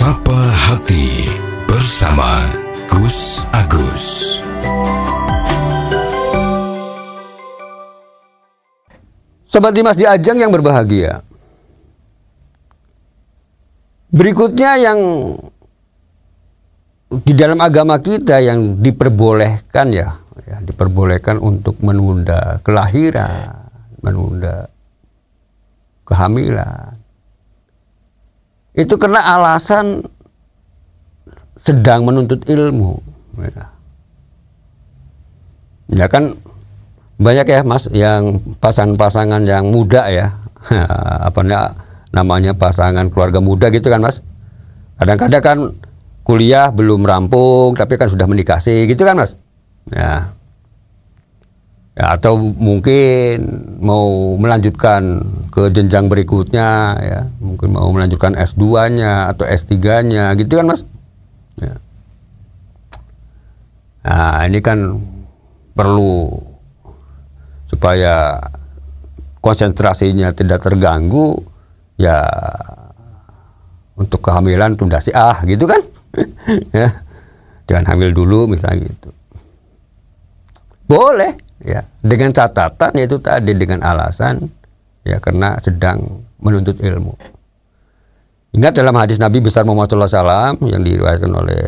Sapa Hati bersama Gus Agus. Sobat Dimas di Ajang yang berbahagia. Berikutnya yang di dalam agama kita yang diperbolehkan diperbolehkan untuk menunda kelahiran, menunda kehamilan. Itu karena alasan sedang menuntut ilmu. Ya kan banyak ya Mas yang pasangan-pasangan yang muda ya. Namanya pasangan keluarga muda gitu kan Mas. Kadang-kadang kan kuliah belum rampung tapi kan sudah menikasi gitu kan Mas. Ya, atau mungkin mau melanjutkan ke jenjang berikutnya ya, mungkin mau melanjutkan S2-nya atau S3-nya gitu kan Mas. Ya. Nah, ini kan perlu supaya konsentrasinya tidak terganggu ya, untuk kehamilan tunda gitu kan. Ya. Jangan hamil dulu misalnya gitu. Boleh ya, dengan catatan yaitu tadi dengan alasan ya karena sedang menuntut ilmu. Ingat dalam hadis Nabi besar Muhammad SAW yang diriwayatkan oleh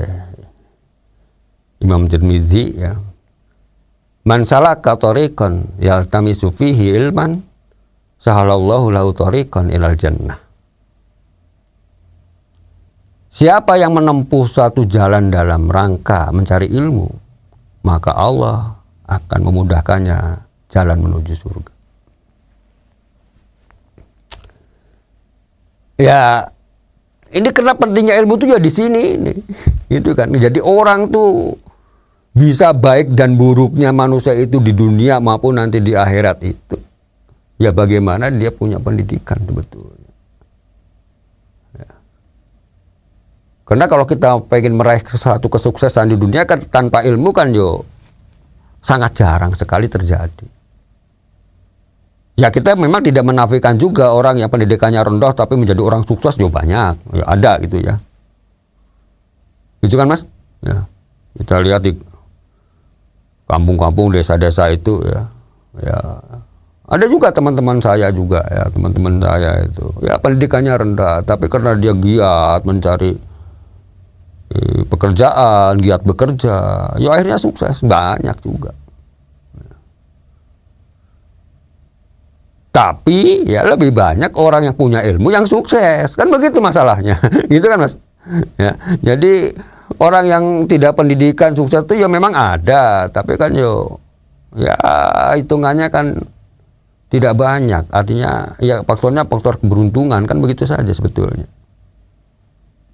Imam Tirmidzi ya. Man salaka tariqan yaltamisu fihi ilman sahalallahu lahu tariqan ilal jannah. Siapa yang menempuh suatu jalan dalam rangka mencari ilmu, maka Allah akan memudahkannya jalan menuju surga. Ya, ini karena pentingnya ilmu itu ya di sini nih. Gitu kan. Jadi orang tuh bisa baik dan buruknya manusia itu di dunia maupun nanti di akhirat itu ya bagaimana dia punya pendidikan sebetulnya. Ya. Karena kalau kita pengen meraih suatu kesuksesan di dunia kan tanpa ilmu kan sangat jarang sekali terjadi. Ya kita memang tidak menafikan juga orang yang pendidikannya rendah tapi menjadi orang sukses banyak. Ya ada gitu ya. Gitu kan Mas? Ya. Kita lihat di kampung-kampung, desa-desa itu ya. Ya. Ada juga teman-teman saya juga ya, teman-teman saya itu. Ya pendidikannya rendah tapi karena dia giat mencari pekerjaan, giat bekerja, ya akhirnya sukses, banyak juga. Tapi ya lebih banyak orang yang punya ilmu yang sukses, kan begitu masalahnya, gitu kan Mas? Ya, jadi orang yang tidak pendidikan sukses itu ya memang ada, tapi kan ya hitungannya kan tidak banyak, artinya ya faktornya faktor keberuntungan, kan begitu saja sebetulnya.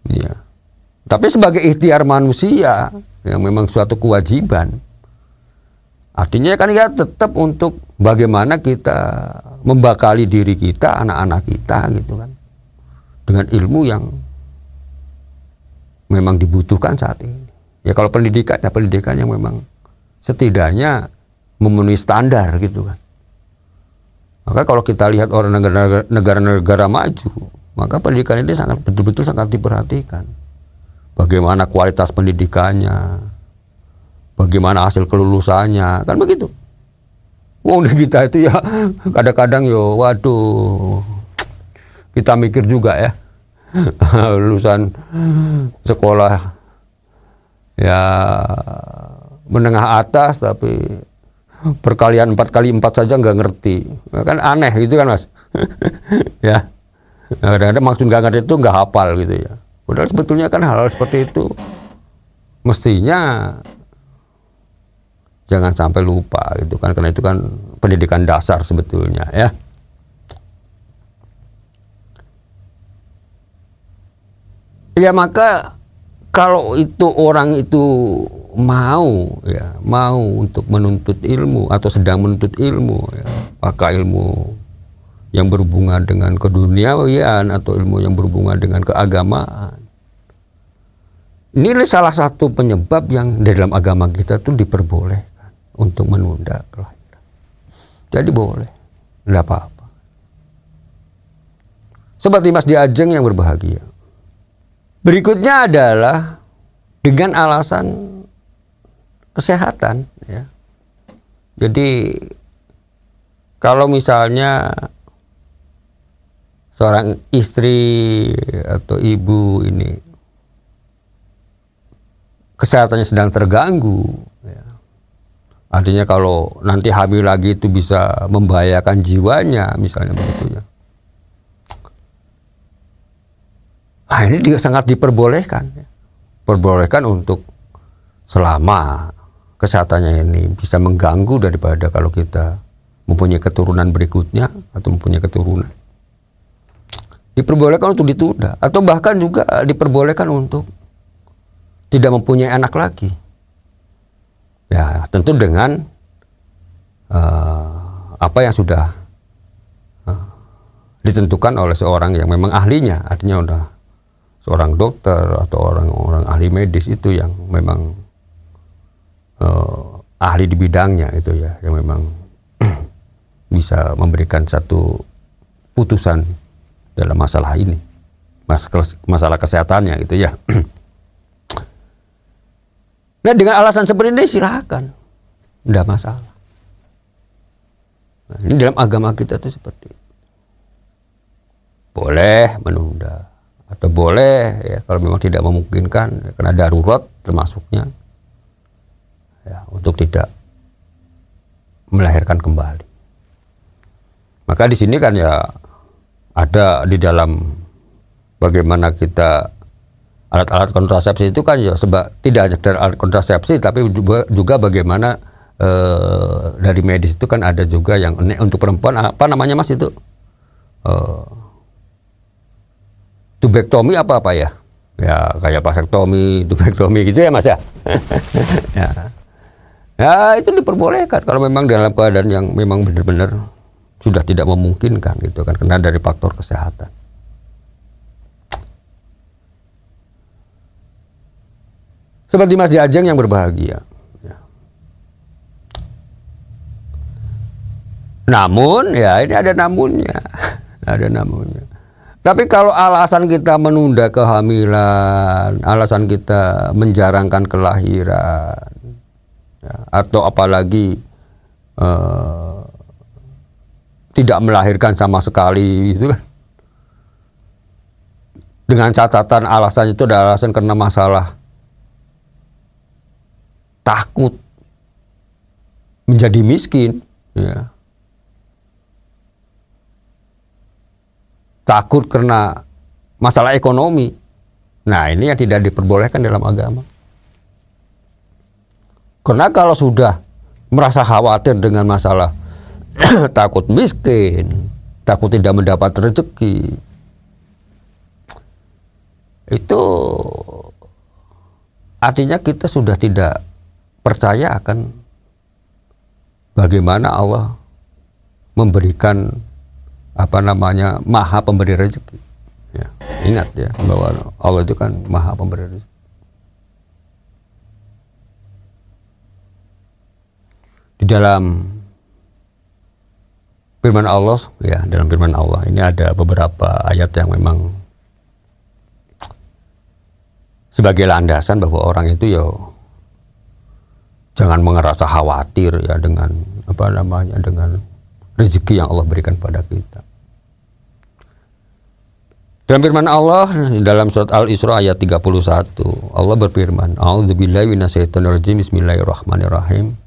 Ya. Tapi sebagai ikhtiar manusia yang memang suatu kewajiban, artinya kan ya tetap untuk bagaimana kita membekali diri kita, anak-anak kita gitu kan, dengan ilmu yang memang dibutuhkan saat ini. Ya kalau pendidikan, ya pendidikan yang memang setidaknya memenuhi standar gitu kan. Maka kalau kita lihat orang negara-negara maju, maka pendidikan ini sangat betul-betul sangat diperhatikan. Bagaimana kualitas pendidikannya, bagaimana hasil kelulusannya, kan begitu. Wong kita itu ya kadang-kadang waduh, kita mikir juga ya, lulusan sekolah ya menengah atas tapi perkalian 4x4 saja nggak ngerti, kan aneh gitu kan Mas. Ya, kadang-kadang maksud nggak ngerti itu nggak hafal gitu ya. Padahal sebetulnya kan hal-hal seperti itu mestinya jangan sampai lupa gitu kan, karena itu kan pendidikan dasar sebetulnya ya. Ya maka kalau itu orang itu mau untuk menuntut ilmu atau sedang menuntut ilmu ya, maka ilmu yang berhubungan dengan keduniawian atau ilmu yang berhubungan dengan keagamaan. Ini salah satu penyebab yang di dalam agama kita tuh diperbolehkan untuk menunda kelahiran. Jadi boleh, tidak apa-apa. Sobat Dimas di Ajeng yang berbahagia. Berikutnya adalah dengan alasan kesehatan, ya. Jadi kalau misalnya seorang istri atau ibu ini kesehatannya sedang terganggu, ya. Artinya kalau nanti hamil lagi itu bisa membahayakan jiwanya, misalnya begitu ya. Nah, ini juga sangat diperbolehkan, ya. Perbolehkan untuk selama kesehatannya ini bisa mengganggu daripada kalau kita mempunyai keturunan berikutnya atau mempunyai keturunan. Diperbolehkan untuk ditunda atau bahkan juga diperbolehkan untuk tidak mempunyai anak lagi. Ya, tentu dengan apa yang sudah ditentukan oleh seorang yang memang ahlinya, artinya udah seorang dokter atau orang ahli medis itu yang memang ahli di bidangnya itu ya, yang memang bisa memberikan satu putusan dalam masalah ini, masalah kesehatannya gitu ya. Nah, dengan alasan seperti ini silakan, tidak masalah. Nah, ini dalam agama kita itu seperti itu. Boleh menunda atau boleh ya kalau memang tidak memungkinkan ya, karena darurat termasuknya ya, untuk tidak melahirkan kembali. Maka di sini kan ya ada di dalam bagaimana kita alat-alat kontrasepsi itu kan ya sebab tidak hanya dari alat kontrasepsi tapi juga bagaimana dari medis itu kan ada juga yang untuk perempuan apa namanya Mas itu tubektomi apa ya kayak vasektomi, tubektomi gitu ya Mas ya. Ya itu diperbolehkan kalau memang dalam keadaan yang memang benar-benar sudah tidak memungkinkan gitu kan karena dari faktor kesehatan. Seperti Mas Diajeng yang berbahagia. Ya. Namun, ya ini ada namunnya. Ada namunnya. Tapi kalau alasan kita menunda kehamilan, alasan kita menjarangkan kelahiran, ya, atau apalagi tidak melahirkan sama sekali, gitu kan. Dengan catatan alasan itu adalah alasan karena masalah takut menjadi miskin, ya. Takut karena masalah ekonomi. Nah, ini yang tidak diperbolehkan dalam agama. Karena kalau sudah merasa khawatir dengan masalah takut miskin, takut tidak mendapat rezeki, itu artinya kita sudah tidak percaya akan bagaimana Allah memberikan maha pemberi rezeki. Ya, ingat ya bahwa Allah itu kan maha pemberi rezeki. Di dalam firman Allah, ya dalam firman Allah ini ada beberapa ayat yang memang sebagai landasan bahwa orang itu ya jangan merasa khawatir ya dengan dengan rezeki yang Allah berikan pada kita. Dalam firman Allah dalam surat Al-Isra ayat 31, Allah berfirman, "A'udzubillahi minasyaitonir rajim. Bismillahirrahmanirrahim.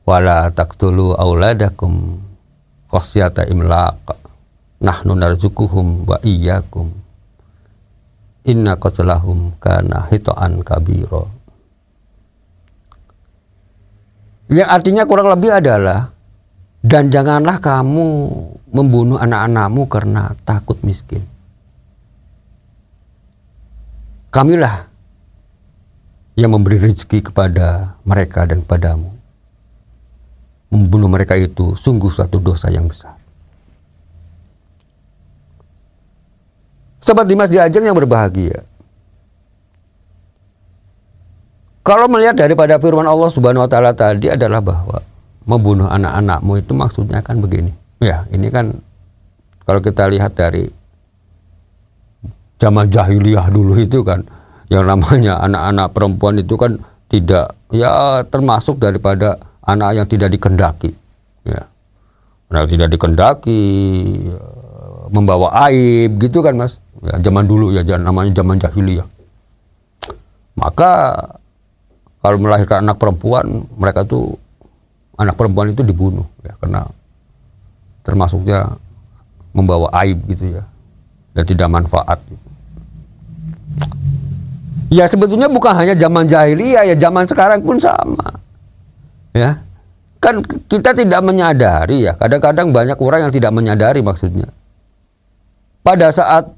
Wala taqtulu auladakum khasyata imlaq. Nahnu narzuquhum wa iyyakum. Inna qatlahum kana hita'an kabira." Yang artinya kurang lebih adalah, dan janganlah kamu membunuh anak-anakmu karena takut miskin. Kamilah yang memberi rezeki kepada mereka dan padamu. Membunuh mereka itu sungguh suatu dosa yang besar. Sobat Dimas Diajeng yang berbahagia, kalau melihat daripada firman Allah Subhanahu wa taala tadi adalah bahwa membunuh anak-anakmu itu maksudnya kan begini. Ya, ini kan kalau kita lihat dari zaman jahiliyah dulu itu kan, yang namanya anak-anak perempuan itu kan tidak, ya termasuk daripada anak yang tidak dikendaki, ya, anak tidak dikendaki, membawa aib gitu kan Mas, ya, zaman dulu ya, namanya zaman jahiliyah. Maka kalau melahirkan anak perempuan, mereka tuh anak perempuan itu dibunuh, ya, karena termasuknya membawa aib gitu ya, dan tidak manfaat. Ya sebetulnya bukan hanya zaman jahiliyah, ya zaman sekarang pun sama. Ya. Kan kita tidak menyadari ya, kadang-kadang banyak orang yang tidak menyadari maksudnya. Pada saat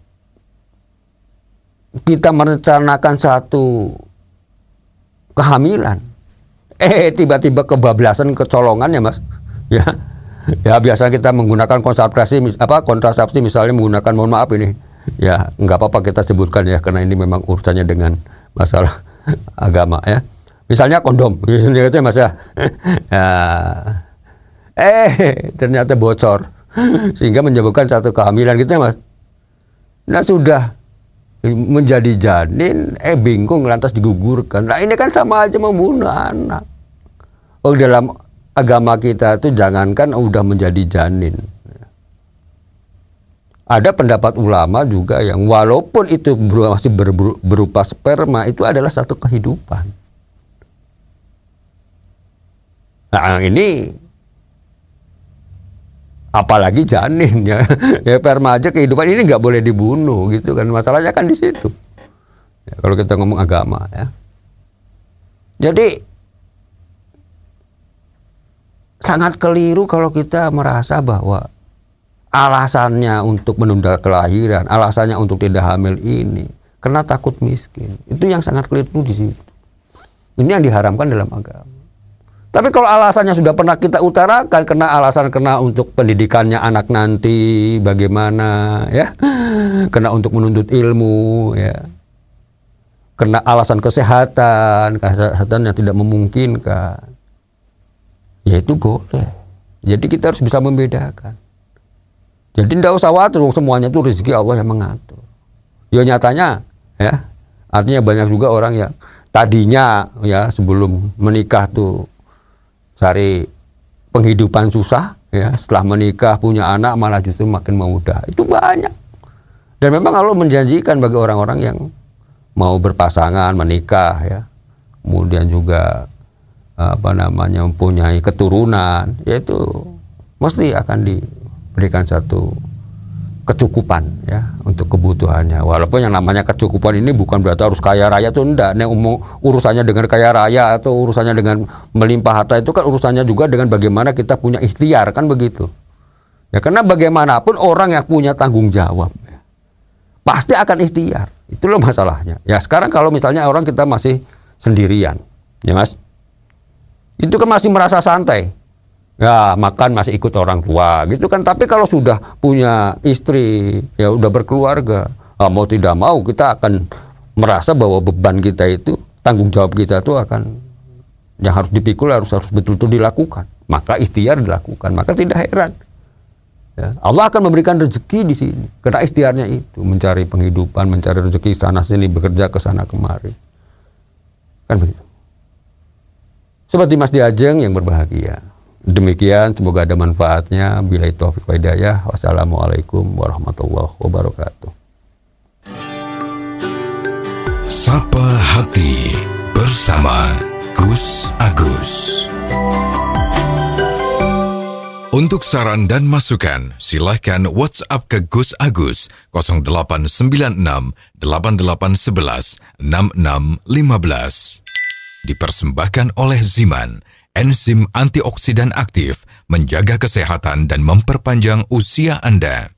kita merencanakan satu kehamilan, tiba-tiba kebablasan, kecolongan ya Mas. Ya. Ya biasa kita menggunakan kontrasepsi misalnya menggunakan, mohon maaf ini. Ya, nggak apa-apa kita sebutkan ya, karena ini memang urusannya dengan masalah agama ya. Misalnya kondom, gitu ya Mas ya. Ya. Ternyata bocor, sehingga menyebabkan satu kehamilan gitu ya Mas. Nah sudah menjadi janin, bingung lantas digugurkan. Nah ini kan sama aja membunuh anak. Oh dalam agama kita itu jangankan udah menjadi janin. Ada pendapat ulama juga yang walaupun itu masih berupa sperma, itu adalah satu kehidupan. Nah ini apalagi janin ya, ya sperma aja kehidupan, ini nggak boleh dibunuh gitu kan, masalahnya kan di situ. Ya, kalau kita ngomong agama ya, jadi sangat keliru kalau kita merasa bahwa alasannya untuk menunda kelahiran, alasannya untuk tidak hamil ini karena takut miskin. Itu yang sangat keliru di situ. Ini yang diharamkan dalam agama. Tapi kalau alasannya sudah pernah kita utarakan, karena untuk pendidikannya anak nanti bagaimana ya, karena untuk menuntut ilmu ya, karena alasan kesehatan yang tidak memungkinkan, ya itu boleh. Jadi kita harus bisa membedakan. Jadi tidak usah khawatir, semuanya itu rezeki Allah yang mengatur. Ya nyatanya ya, artinya banyak juga orang yang tadinya ya sebelum menikah tuh cari penghidupan susah ya, setelah menikah punya anak malah justru makin mudah. Itu banyak. Dan memang Allah menjanjikan bagi orang-orang yang mau berpasangan, menikah ya, kemudian juga mempunyai keturunan, yaitu mesti akan diberikan satu kecukupan ya untuk kebutuhannya. Walaupun yang namanya kecukupan ini bukan berarti harus kaya raya, itu enggak. Nah, urusannya dengan kaya raya atau urusannya dengan melimpah harta itu kan urusannya juga dengan bagaimana kita punya ikhtiar, kan begitu. Ya karena bagaimanapun orang yang punya tanggung jawab ya, pasti akan ikhtiar. Itu loh masalahnya. Ya sekarang kalau misalnya orang kita masih sendirian, ya Mas, itu kan masih merasa santai. Ya makan masih ikut orang tua gitu kan. Tapi kalau sudah punya istri, ya udah berkeluarga, mau tidak mau kita akan merasa bahwa beban kita itu, tanggung jawab kita itu akan, yang harus dipikul harus betul-betul dilakukan. Maka ikhtiar dilakukan. Maka tidak heran ya, Allah akan memberikan rezeki di sini karena ikhtiarnya itu, mencari penghidupan, mencari rezeki sana sini, bekerja ke sana kemari, kan begitu. Seperti Mas Diajeng yang berbahagia. Demikian, semoga ada manfaatnya. Billahi taufiq wal hidayah. Wassalamualaikum warahmatullahi wabarakatuh. Sapa Hati bersama Gus Agus. Untuk saran dan masukan, silahkan WhatsApp ke Gus Agus 0896 8811 6615. Dipersembahkan oleh Ziman, enzim antioksidan aktif, menjaga kesehatan dan memperpanjang usia Anda.